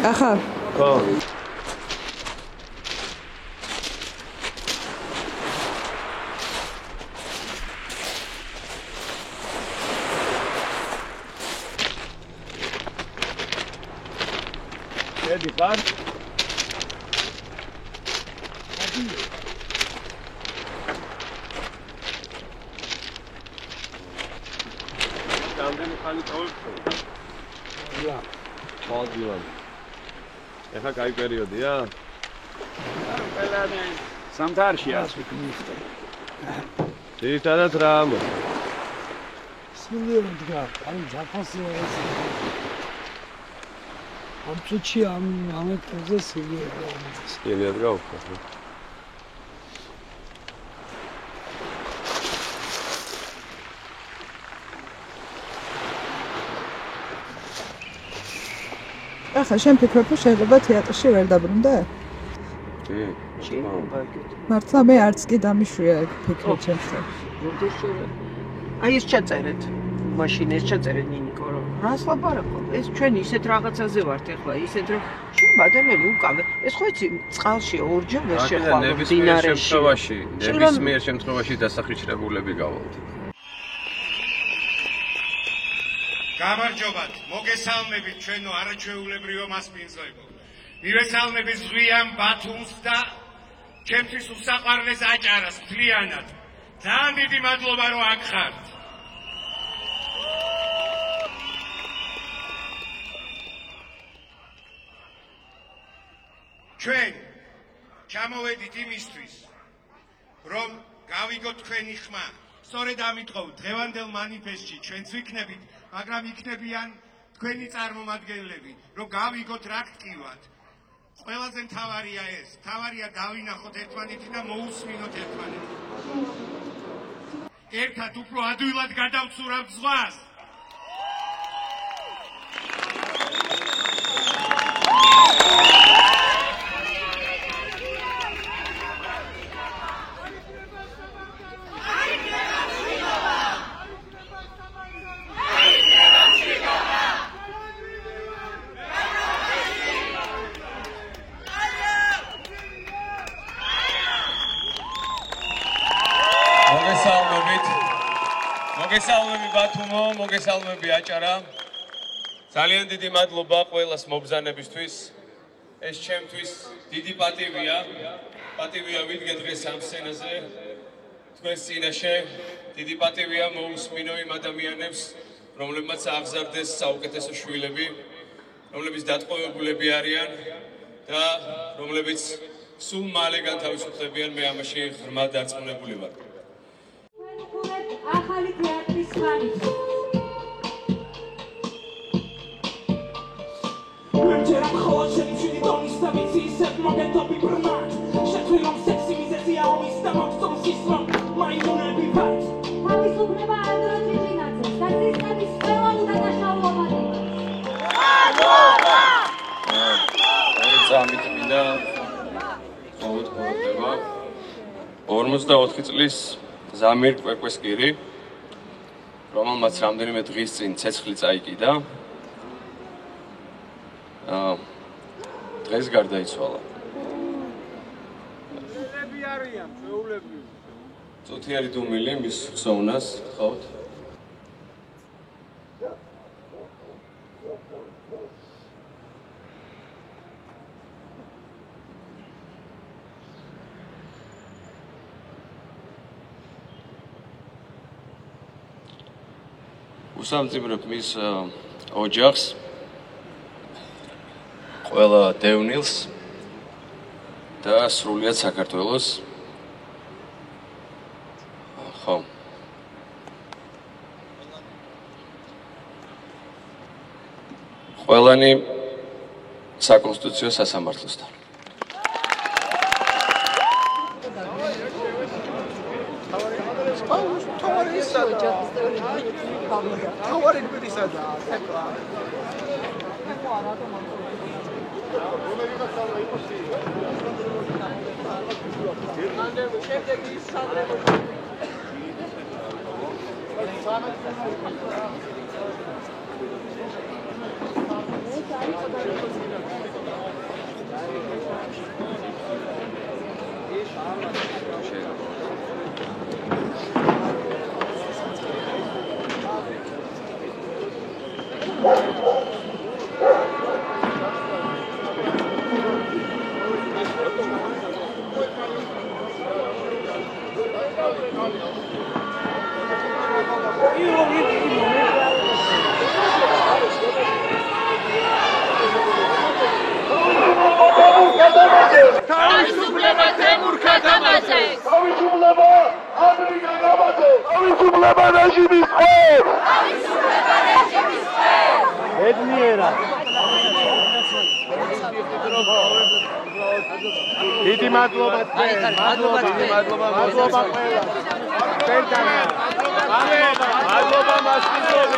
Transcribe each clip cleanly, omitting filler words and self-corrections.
ახლა ხო შედი ხარ? რამდენი ხანი წავიქცევ? ია. მოდივალ. ეხა კაი პერიოდია? ყველანი სამთარშია. ძირითადად რა ამბობ? სულიერ დგა, აი ზაფასია ეს. ამ წუთში ამ ეპოზე სულიერ დგა. სულიერ დგა უფრო. ახლა შენ ფიქრობ, რომ შეიძლება თეატრში ვერ დაბრუნდე? კი. მართლა მე არც კი დამიშვია ეგ ფიქრი ჩემში. აი ეს ჩაწერეთ. მაშინ ეს ჩაწერეთ ნინიკო რომ რას ლაპარაკობ? ეს ჩვენ ისეთ რაღაცაზე ვართ ახლა, ისეთ რომ შენ ადამიანები უკავე. ეს ხო იცი, წყალში ორჯერ ვერ შეხვალ დინარეში. ნებისმიერ შემთხვევაში დასახიჩრებულები გავალთ. გამარჯობათ, მოგესალმებით ჩვენო არაჩვეულებრივო მასპინძლებო. მივესალმებით ზვიან ბათუმს და ჩემთვის უსაყვარლეს აჭარას მთლიანად. ძალიან დიდი მადლობა რომ აქ ხართ. ჩვენ ჩამოვედით იმისთვის, რომ გავიგოთ თქვენი ხმა. სწორედ ამით ხოვთ დღევანდელ მანიფესტში ჩვენც ვიქნებით, მაგრამ იქნებიან თქვენი წარმომადგენლები, რომ გავიგოთ რა გტკივათ. ყველაზე მთავარია ეს, მთავარია გავინახოთ ერთმანეთი და მოусმინოთ ერთმანეთს. ერთად უფრო ადვილად გადავცურავთ ზღვას. მოგესალმები ბათუმო, მოგესალმები აჭარა. ძალიან დიდი მადლობა ყველას მობრძანებისთვის. ეს ჩემთვის დიდი პატივია. პატივია ვიდგე დღეს ამ სცენაზე. თქვენს წინაშე დიდი პატივია მოусმინო იმ ადამიანებს, რომლებმაც აღზარდეს საუკეთესო შვილები, რომლებიც დატყვევებულები არიან და რომლებიც სულ მალე განთავისუფლებიან. მე ამაში ღრმად დარწმუნებული ვარ. ახალი თეატრის ხანი. Menjera მხოლოდ შენი შვილი დონის და ვიცი ისევ მოგეთობი ბრმად. შეცვლილობ სექსი მიზეზია ომის და მოგწონს ის რომ მაიმუნები ვართ. თავისუფლება ანდრო ჭიჭინაძეს და სისტემის ყველა უდანაშაულობაზე. მადლობა! ძალიან მინდა მოვუწყდება 54 წლის ზამირ კვეკვესკირი, რომელმაც რამდენიმე დღის წინ ცეცხლი წაიკიდა. დღეს გარდაიცვალა. ჩვეულები არიან, ჩვეულები. წუთიერი დუმილი მის ხსოვნას გთხოვთ. უსამძიმრებ მის ოჯახს, ყველა დევნილს და სრულიად საქართველოს. ხო. ყველანი საკონსტიტუციო სასამართლოსთან. თავარი გვერდისადა თეკლა. თავისუფლება თემურ ქათამაძე! თავისუფლება ანდრია გამაძე! თავისუფლება რეჟიმის ხერ! თავისუფლება რეჟიმის ხერ! ბედნიერად! დიდი მადლობა თქვენ! მადლობა ყველა! მადლობა მასპინძელს!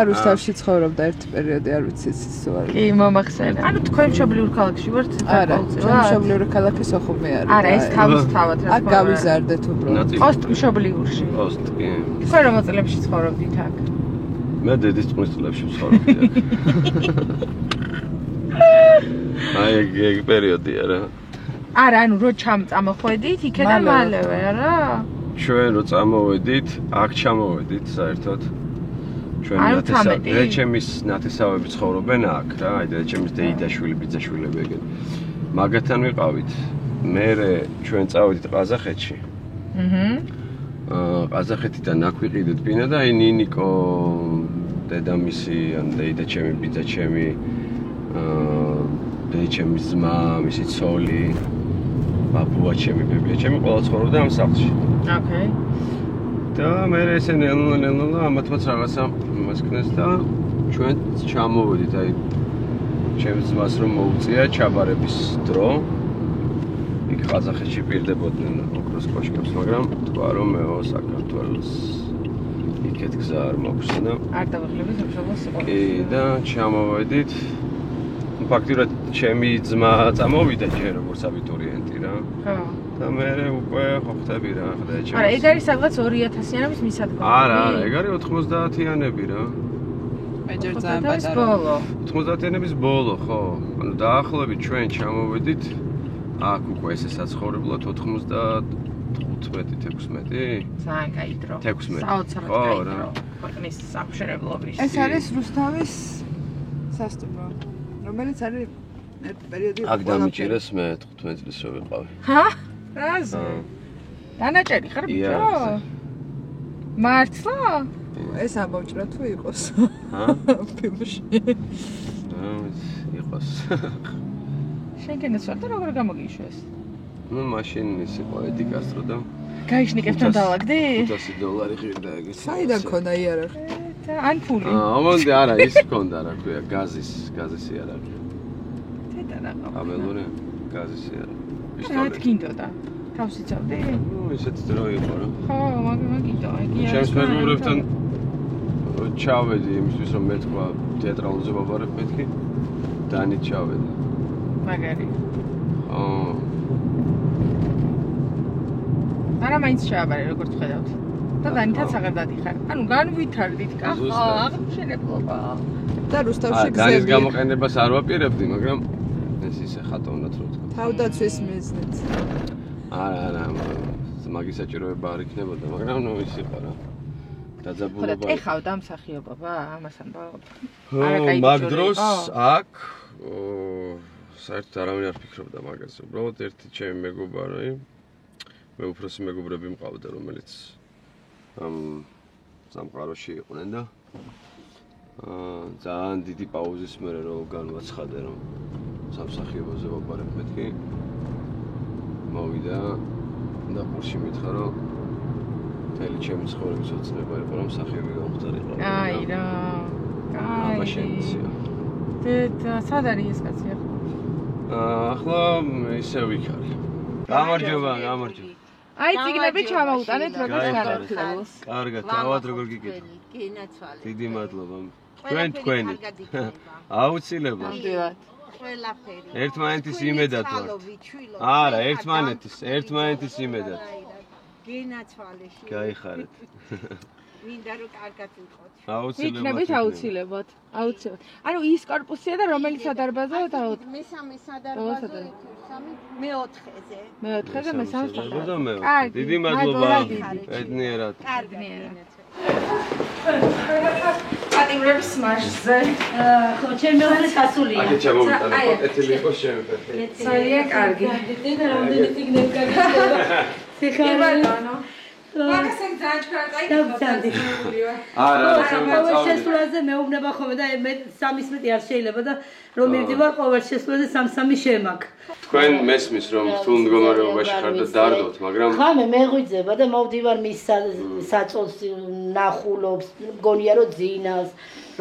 ხარუსთავში ცხოვრობდა ერთი პერიოდი, არ ვიცი ის ვარ. კი, მომახსენე. ანუ თქვენ მშობლიურ ქალაქში ვართ? არა, ჩვენ მშობლიურ ქალაქი სოხუმი არის. არა, ეს თავისთავად რა. აქ გავიზარდეთ უბრალოდ. პოსტ მშობლიურში. პოსტ, კი. თქვენ რომ წლებში ცხოვრობდით აქ? მე დედის წყლის წლებში ვცხოვრობდი აქ. აი ეგ პერიოდია რა. არა, ანუ რო წამოხვედით, იქიდან მალევე, არა? ჩვენ რო წამოვედით, აქ ჩამოვედით საერთოდ. ჩვენ რეჩემის ნათესავები ცხოვრობენ აქ რა, აი რეჩემის დეიდაშვილი, ბიძაშვილები ეგეთ. მაგათთან ვიყავით. მერე ჩვენ წავედით ყაზახეთში. ყაზახეთიდან აქ ვიყიდეთ ბინა და აი ნინიკო, დედამისი, ან დეიდაჩემი, ბიძაჩემი, დედაჩემის ძმა, მისი ცოლი, ბაბუაჩემი, ბებიაჩემი ყველა ცხოვრობდა ამ სახლში. ოკეი. და მე ესე ნელ-ნელა ამათაც რაღაცა მასკნეს და ჩვენ ჩამოვედით აი ჩემს ძმას რომ მოუწია ჩაბარების დრო იქ ყაზახეთში პირდებოდნენ ოქროს კოშკებს მაგრამ თქვა რომ მეო საქართველოს იქეთ გზა არ მაქვს და არ დავახლებით სამშობლოს სიყვარული. კი და ჩამოვედით ფაქტიურად ჩემი ძმა წამოვიდა ჯერ როგორც აბიტურიენტი რა ხო და მე უკვე ხო ხტები რა ხდა ჩემს. არა, ეგ არის სადღაც 2000-იანების მისადგომი. არა, ეგ არის 90-იანები რა. მე ჯერ ძალიან პატარა. 90-იანების ბოლო, ხო. ანუ დაახლოებით ჩვენ ჩამოვედით აქ უკვე ესე საცხოვრებლად 95-16. ძალიან კაი დრო. 16. საოცრად კაი დრო. ქვეყნის სამშენებლობის. ეს არის რუსთავის სასტუმრო, რომელიც არის ერთი პერიოდი აქ დამიჭირეს მე 15 წლის რო ვიყავი. ჰა? რაზე? დანაჭერი ხარ ბიჭო? მართლა? ეს ამბავჭრა თუ იყოს. ჰა? ფილმში. იყოს. შენ გენაცვალ და როგორ გამოგიშვეს? ნუ მაშინ ის იყო ედი კასტრო და გაიშნიკებთან დავაგდი? $500 ღირდა ეგეც. საიდან ქონდა იარაღი? ან ფული. ამონდი არა, ის ქონდა რა ქვია, გაზის იარაღი. ამელური გაზის იარაღი. რა გინდოდა? თავს იცავდი? ნუ ისეთ დრო იყო რა. ხო, მაგიტო, იგი არის. ჩემს მეგობრებთან ჩავედი იმისთვის რომ მე თქვა თეატრალურზე ვაბარებ მეთქი. დანით ჩავედი. მაგარი. აა. არა მაინც ჩააბარე როგორც ხედავთ. და დანითაც აღარ დადიხარ. ანუ განვითარდით კახა, აღმშენებლობა. და რუსთავში გზები. დანის გამოყენებას არ ვაპირებდი, მაგრამ ეს ისე ხატოვნად რო თქვა. თავდაცვის მიზნით. არა, მაგის საჭიროება არ იქნებოდა, მაგრამ ნუ ის იყო რა. დაძაბულობა. ხო და ეხავდა მსახიობობა, ამას ამბობ. მაგ დროს აქ საერთოდ არავინ არ ფიქრობდა მაგაზე. უბრალოდ ერთი ჩემი მეგობარი, მე უფროსი მეგობრები მყავდა, რომელიც ამ სამყაროში იყვნენ და ძალიან დიდი პაუზის მერე რომ განვაცხადე რომ სამსახიობოზე ვაბარებ მეთქი მოვიდა და ყურში მითხრა რომ მთელი ჩემი ცხოვრების ოცნება იყო რომ მსახიობი გამხდარიყო. აი რა. აი. აბაშენცია. და სად არის ეს კაცი ახლა? ახლა ისე ვიქარი. გამარჯობა. აი ციგნები ჩამოუტანეთ როგორც განათლებელს. კარგად, თავად როგორ გიგეთ? კი, ნაცვალე. დიდი მადლობა. თქვენი. აუცილებლად. ნამდვილად. ყველაფერი. ერთმანეთის იმედად ვართ. არა, ერთმანეთის იმედად. გენაცვალეში. გაიხარეთ. მინდა რომ კარგად ვიყოთ. იქნებით აუცილებლად. ანუ ის კორპუსია და რომელიც სადარბაზოა და მესამე სადარბაზო, მეოთხეზე. მეოთხეზე მესამე სადარბაზო. დიდი მადლობა. ბედნიერად. კარგნიერად. პატიმრების მარშზე. ხო, ჩემი მეუღლე სასულია. აქეთ ჩამოვიტანე, ეთილი იყოს შემეფეთე. ძალიან კარგი. და რამდენი წიგნები გაგიწყდება. ბატონო. მაგასენ ძალიან არა, ყოველ შესვლაზე მეუბნება ხოლმე და მე 13 არ შეიძლება და რომ მივდივარ ყოველ შესვლაზე 3-3 შემაქ. თქვენ მესმის რომ რთულ მდგომარეობაში ხართ და დარდოთ, მაგრამ ხამე მეღვიძება და მოვდივარ მის საწოლს ნახულობს, მგონია რომ ძინავს,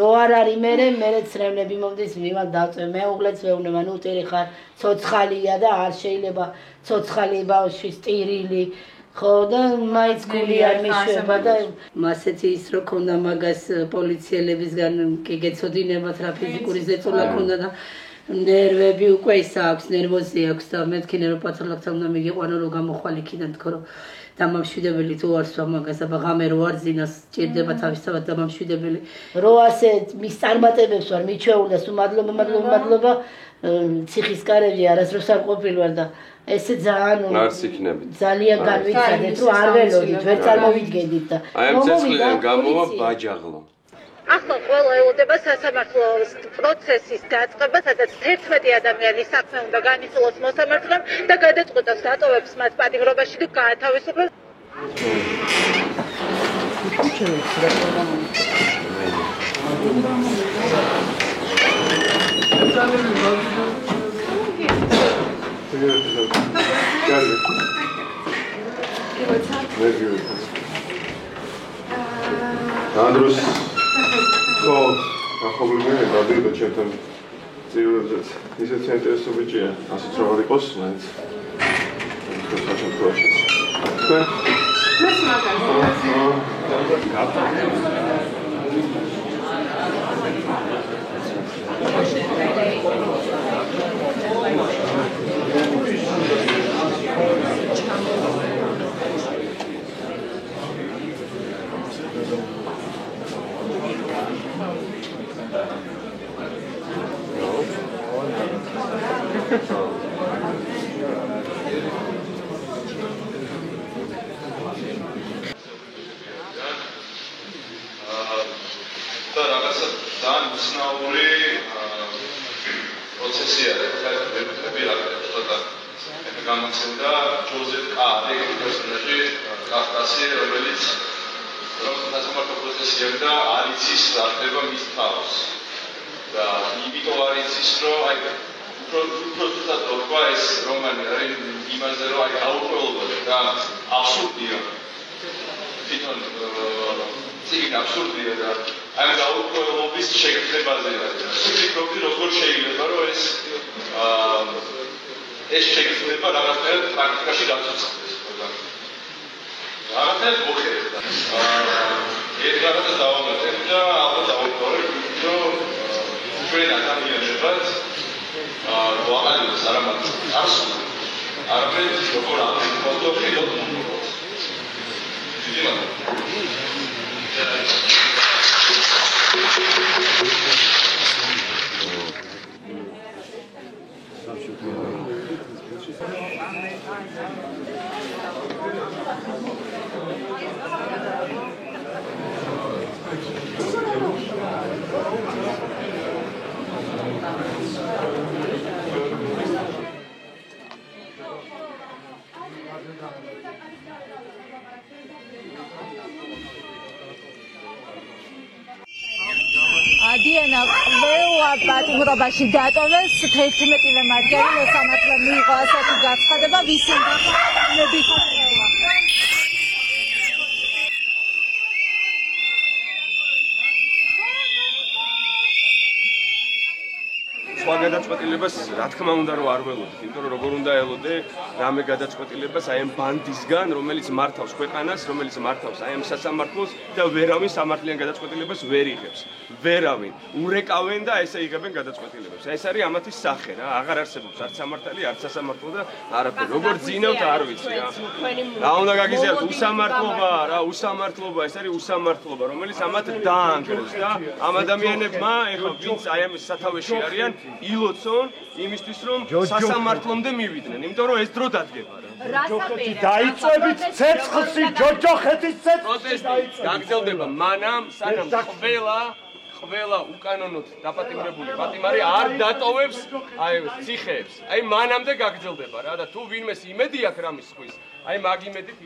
რო არ არის მე ცრემლები მომდის მივალ დავწევ, მეუღლეც ვეუბნება, ნუ ტირი ხარ, ცოცხალია და არ შეიძლება ცოცხალი ბავშვი სტირილი ხო და მაინც გული არ მიშვება და მასეთი ის რო ქონდა მაგას პოლიციელებისგან კი გეცოდინებათ რა ფიზიკური ზეწოლა ქონდა და ნერვები უკვე ის აქვს, ნერვოზი აქვს და მეთქინე რომ პათოლოგთან უნდა მიგიყვანო რომ გამოხვალ იქიდან თქო რომ დამამშვიდებელი თუ არ სვა მაგას აბა ღამე რო არ ძინას ჭირდება თავისთავად დამამშვიდებელი რო ასე მის წარმატებებს ვარ მიჩვეულა სულ მადლობა ციხის კარები არასდროს არ ყოფილვარ და ესე ძალიან არც იქნებით. ძალიან განვიცადეთ რომ არ ველოდით, ვერ წარმოვიდგენდით და აი ამ ცეცხლიდან გამოვა ბაჯაღლო. ახლა ყველა ელოდება სასამართლო პროცესის დაწყება, სადაც 11 ადამიანის საქმე უნდა განიხილოს მოსამართლემ და გადაწყვეტოს დატოვებს მათ პატიმრობაში და გაათავისუფლოს. Andrus, ხო, ახალგაზრდა გადავიდა ჩემთან წიურებზეც. ისეთ საინტერესო ბიჭია, ასეც რა არ იყოს, მაინც. ეს საერთოდ პროცესი. თქვენ? ეს და რაღაცა ძალიან უცნაური პროცესია ხა ვები რაღაცა ცოტა გამოცემდა ჯოზეფ კადის პერსონაჟი კავკასი რომელიც სასამართლო პროცესი აქვს და არ იცის რა ხდება მის თავს და იმიტომ არ იცის რომ აი პროცესად თქვა ეს რომანი არის იმაზე რომ აი აუყოლოდ და აბსურდია თვითონ ციგნი აბსურდია და აი გაუყოლობის შეგრძნებაზეა. ვფიქრობდი როგორ შეიძლება რომ ეს შეგრძნება რაღაცნაირად პრაქტიკაში გაცოცხლდეს. რაღაცნაირად მოხერხდა. ეს რაღაცა დავამატებ და ალბათ დავუყოლებ, რომ ჩვენ ადამიანებად ვაყენებთ არა მარტო არსულ, არამედ როგორ ამბობთ და ხედავთ მომავალს. დიდი მადლობა. დიანა ყველა პატიმრობაში დატოვეს 11 მათგანი მოსამართლე მიიღო ასეთი გაცხადება ვისი ნების სხვა გადაწყვეტილებას რა თქმა უნდა რომ არ ველოდით, იმიტომ რომ როგორ უნდა ელოდე რამე გადაწყვეტილებას აი ამ ბანდისგან, რომელიც მართავს ქვეყანას, რომელიც მართავს აი ამ სასამართლოს და ვერავინ სამართლიან გადაწყვეტილებას ვერ იღებს. ვერავინ ურეკავენ და ესე იღებენ გადაწყვეტილებებს. ეს არის ამათი სახე რა, აღარ არსებობს არც სამართალი, არც სასამართლო და არაფერი. როგორ ძინავთ არ ვიცი რა. რა უნდა გაგიზიაროთ უსამართლობა რა, უსამართლობა, ეს არის უსამართლობა, რომელიც ამათ დაანგრევს და ამ ადამიანებმა ეხლა ვინც აი ამ სათავეში არიან, ილოცონ იმისთვის რომ სასამართლომდე მივიდნენ, იმიტომ რომ ეს დრო დადგება რა. დაიწვევით ცეცხლში ჯოჯოხეთის პროტესტი გაგრძელდება მანამ სანამ ყველა უკანონოდ დაპატიმრებული პატიმარი არ დატოვებს აი ციხეებს. აი მანამდე გაგრძელდება რა და თუ ვინმეს იმედი აქვს რამის ხვის, აი მაგ იმედით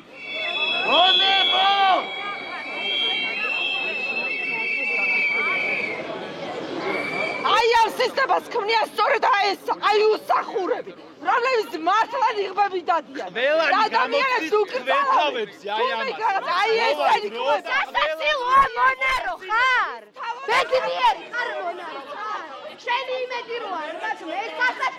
აი ამ სისტემას ქმნიან სწორედ ეს აი უსახურები, რომლებიც მართლად იღბები დადიან. ადამიანებს უკრძალავებს აი ესენი სასაცილოა მონარო ხარ? ბედნიერი ხარ მონარო ხარ? შენი იმედი რო არ მაგრამ ეს სასაც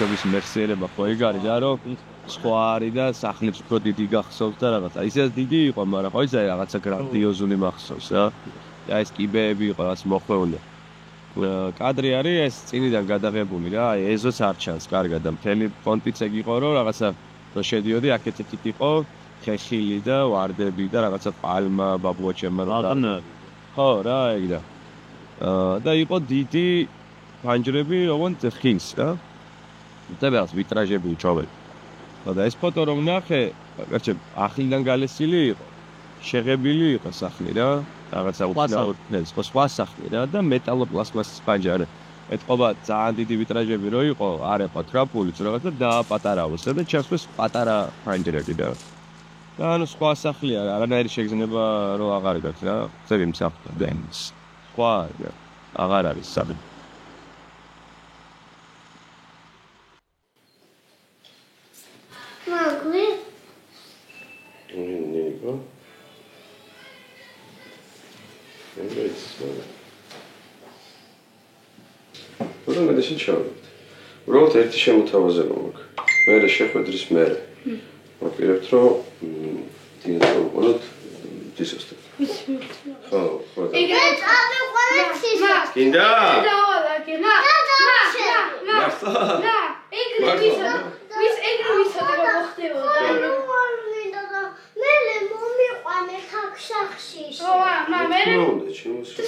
შობის მერსიერება ხო ეგ არის რა რომ სხვა არის და სახლებს უფრო დიდი გახსოვს და რაღაცა ისე დიდი იყო მაგრამ ხო ისა რაღაცა გრანდიოზული მახსოვს რა და ეს კიბეები იყო რაღაც მოხვეული კადრი არის ეს წინიდან გადაღებული რა აი ეზოც არ ჩანს კარგად და მთელი ფონტიც ეგ იყო რომ რაღაცა რო შედიოდი აქეთ იყო ხეხილი და ვარდები და რაღაცა პალმა ბაბუაჩემა ხო რა ეგ და იყო დიდი ფანჯრები როგორც ხის რა დაბალს ვიტრაჟები უჩვენე. და ეს ფოტო რომ ნახე, კაცო, ახლიდან გალესილი იყო. შეღებილი იყო სახლი რა, რაღაცა უცნაური, სხვა სახლი რა და მეტალოპლასტმასის პანჯარი. ეთყობა ძალიან დიდი ვიტრაჟები რო იყო, არ ეყო ტრაპული, რაღაცა დააპატარავოს და ჩასვეს პატარა პანჯრები და ანუ სხვა სახლია, არანაირი შეგრძნება რო აღარ გაქვს რა, წევი მსახურა დენს. სხვა აღარ არის სახლი. Որը մենք դες չավդ։ Որովհետև ერთი შემოთავაზება მაქვს։ მე შეხვედრის მერე. ვაპირებთ რომ დინასტრო ყოლოთ დისოსტე. ხო. ეგრეთ ამე ყოლექსის. კიდა?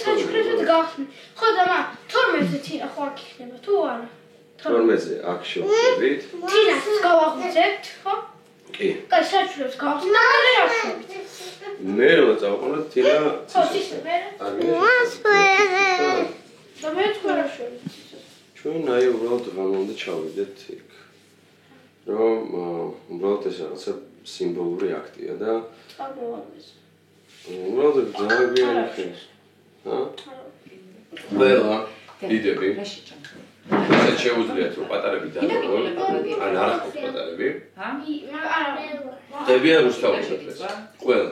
საჩუქრებად გახსნი. ხო და მა 12-ზე თინა ხო აქ იქნება თუ არა? 12-ზე აქ შევხვდებით. თინას გავაღვიძებთ, ხო? კი. კაი, საჩუქრებს გავხსნი და მე რაშევით. მე რომ წავყოლოთ თინა. ხო, ისე მე. და მე თქვენ რაშევით. ჩვენ აი უბრალოდ გამონდა ჩავიდეთ იქ. რომ უბრალოდ ეს რაღაცა სიმბოლური აქტია და წამოვადეს. უბრალოდ ძალიან ხე. ყველა იდები. ეს შეუძლიათ რომ პატარები დადებონ. ან არა ხო პატარები? არა. დებიან რუსთაველს. ყველა.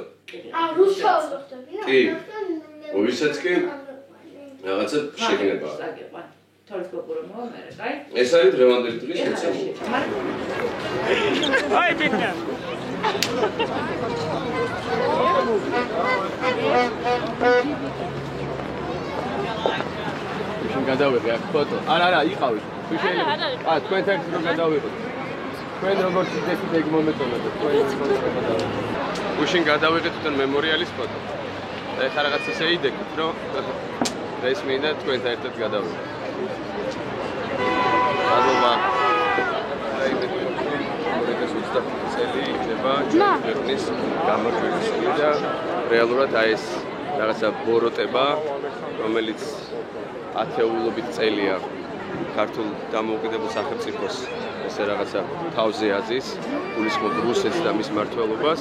რუსთაველს ხდებიან? კი. ვისაც კი რაღაცა შეგნება. ეს არის დღევანდელი დღის შეცდომა. აი ბიტნა. შენ გადავიღე აქ ფოტო. არა, იყავით. თუ შეიძლება. თქვენ თავს რომ გადავიღოთ. თქვენ როგორც ისეთ ეგ მომეწონა და თქვენ გადავიღეთ. უშინ გადავიღეთ თან მემორიალის ფოტო. და ეხლა რაღაც ისე იდეკით, რომ ეს მინდა თქვენთან ერთად გადავიღოთ. Azova. Ai, 2025 წელი იქნება ქვეყნის გამოგვიცხადა და რეალურად აი ეს რაღაცა ბოროტება, რომელიც ათეულობით წელია ქართულ დამოუკიდებელ სახელმწიფოს ესე რაღაცა თავზე აზის, გულისხმობ რუსეთს და მის მმართველობას.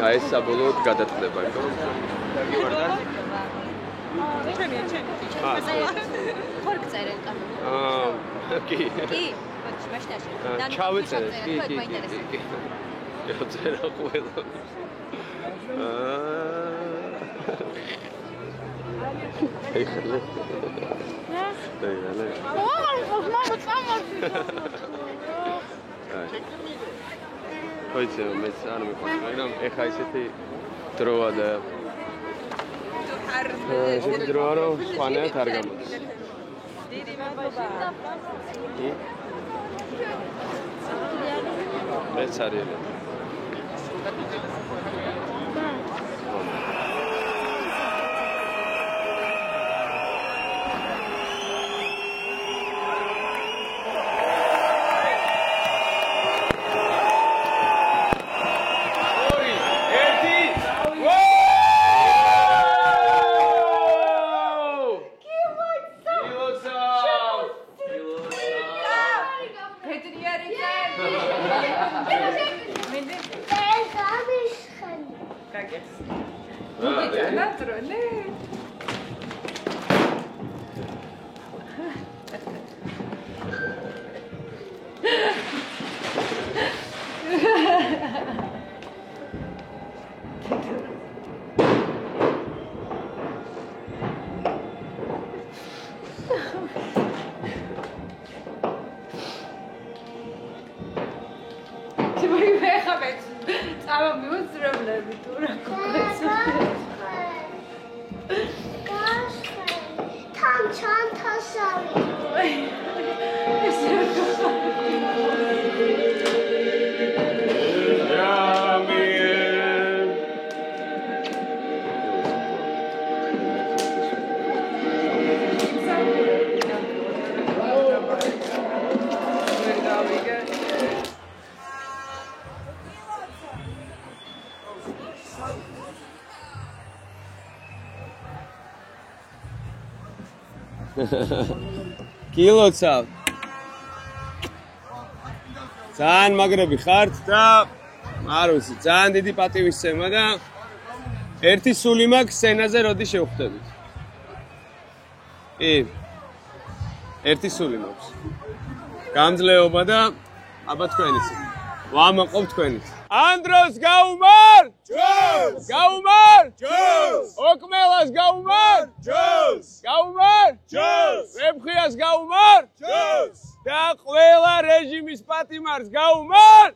აი ეს საბოლოოდ გადაწყდება, იმიტომ რომ ხორკ წერენ კანონი. კი. კი, მაშინაში. ჩავეწერეთ, კი. წერა ყველა. ეხლა. ხოიცე მეც არ მიყვარს, მაგრამ ეხა ისეთი დროა და ესეთი დროა რომ სხვანაირად არ გამოდის. დიდი მადლობა. მეც არიელი. კილოცავ. ძალიან მაგრები ხართ და არ ვიცი, ძალიან დიდი პატივისცემა და ერთი სული მაქვს სცენაზე როდი შევხვდებით. კი. ერთი სული მაქვს. გამძლეობა და აბა თქვენიც. ვამაყობ თქვენიც. ანდროს გაუმარ! ჯოს! გაუმარ! ჯოს! ოკმელას გაუმარ! ჯოს! გაუმარ! ჯოს! ვებხიას გაუმარ! ჯოს! და ყველა რეჟიმის პატიმარს გაუმარ!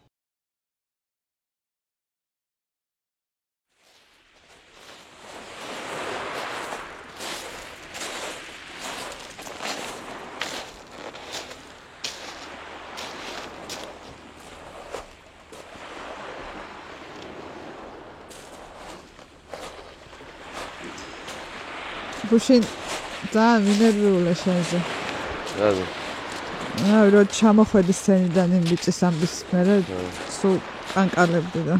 გუშინ ძალიან მინერვიულა შენზე. რაზე? რომ ჩამოხვედი სცენიდან იმ ბიჭის ამბის მერე სულ კანკალებდი და.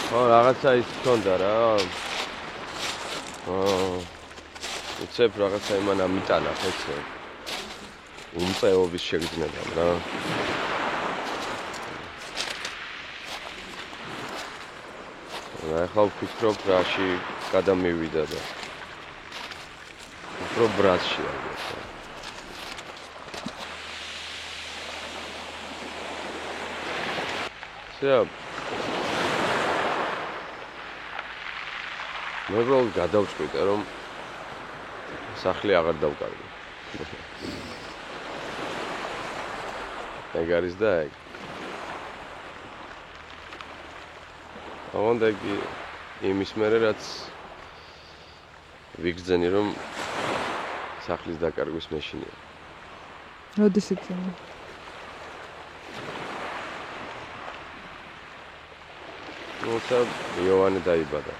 ხო, რაღაცა ის თქონდა რა. უცებ რაღაცა იმან ამიტანა ხეცე. უმწეობის შეგრძნებამ რა. ახლა ვფიქრობ რაში გადამივიდა და უფრო ბრაზში აგერთა. მე უბრალოდ გადავწყვიტე რომ სახლი აღარ დავკარგო. ეგ არის და ეგ. აღონდა კი იმის მერე რაც ვიგრძენი რომ სახლის დაკარგვის მეშინია. როდის იგრძენი? როცა იოანე დაიბადა.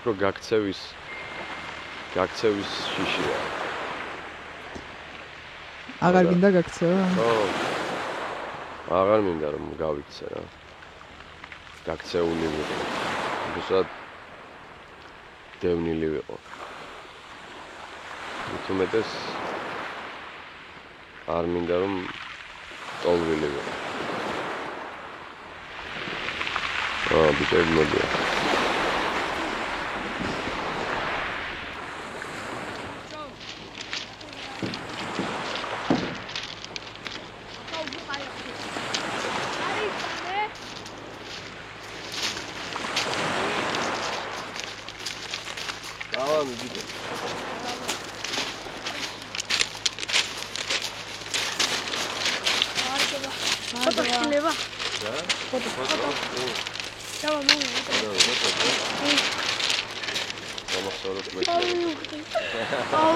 უფრო გაქცევის შიშია. აღარ გინდა გაქცევა? ხო. აღარ მინდა რომ გავიქცე რა. გაქცეული ვიყო. უბრალოდ დევნილი ვიყო. თუმეტეს არ მინდა რომ ტოლვილი ვიყო. ბიჭები მოდია. Foto შეიძლება? Foto. Ჩავა მომი. გამახსოვროთ მე. აუ,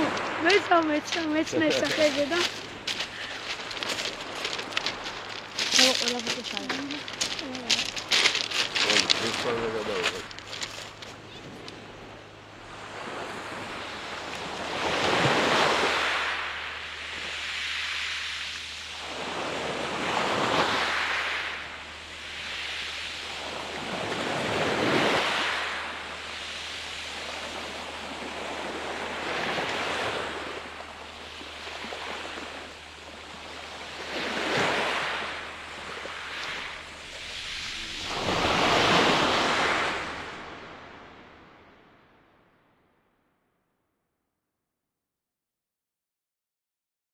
მეც ნესახედე და ყველა ფოტო ჩავა. ეს ყველა გადავიღე.